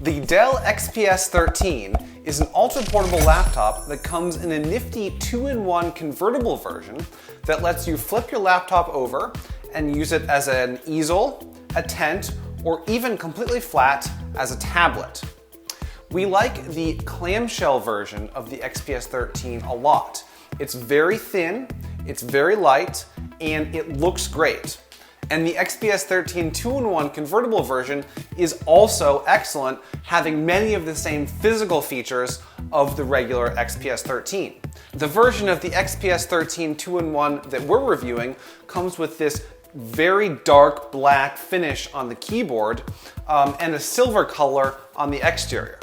The Dell XPS 13 is an ultra-portable laptop that comes in a nifty 2-in-1 convertible version that lets you flip your laptop over and use it as an easel, a tent, or even completely flat as a tablet. We like the clamshell version of the XPS 13 a lot. It's very thin, it's very light, and it looks great. And the XPS 13 2-in-1 convertible version is also excellent, having many of the same physical features of the regular XPS 13. The version of the XPS 13 2-in-1 that we're reviewing comes with this very dark black finish on the keyboard and a silver color on the exterior.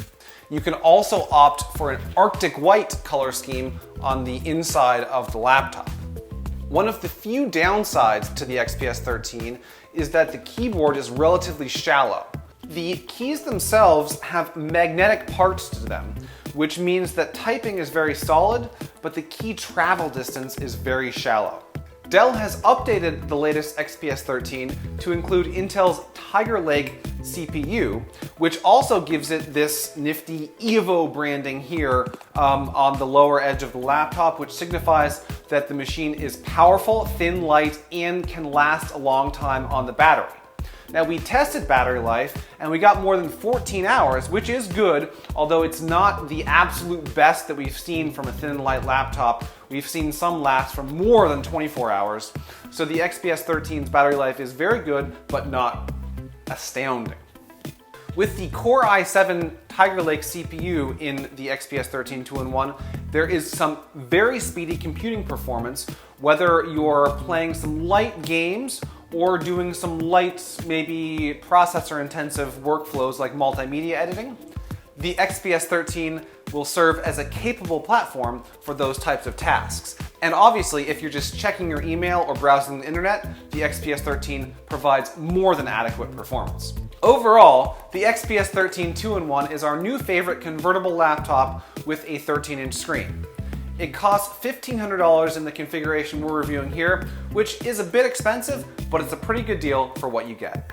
You can also opt for an Arctic white color scheme on the inside of the laptop. One of the few downsides to the XPS 13 is that the keyboard is relatively shallow. The keys themselves have magnetic parts to them, which means that typing is very solid, but the key travel distance is very shallow. Dell has updated the latest XPS 13 to include Intel's Tiger Lake CPU, which also gives it this nifty Evo branding here on the lower edge of the laptop, which signifies that the machine is powerful, thin, light, and can last a long time on the battery. Now, we tested battery life and we got more than 14 hours, which is good, although it's not the absolute best that we've seen from a thin and light laptop. We've seen some last for more than 24 hours. So the XPS 13's battery life is very good, but not astounding. With the Core i7 Tiger Lake CPU in the XPS 13 2-in-1, there is some very speedy computing performance, whether you're playing some light games or doing some light, maybe processor-intensive workflows like multimedia editing. The XPS 13 will serve as a capable platform for those types of tasks. And obviously, if you're just checking your email or browsing the internet, the XPS 13 provides more than adequate performance. Overall, the XPS 13 2-in-1 is our new favorite convertible laptop with a 13-inch screen. It costs $1,500 in the configuration we're reviewing here, which is a bit expensive, but it's a pretty good deal for what you get.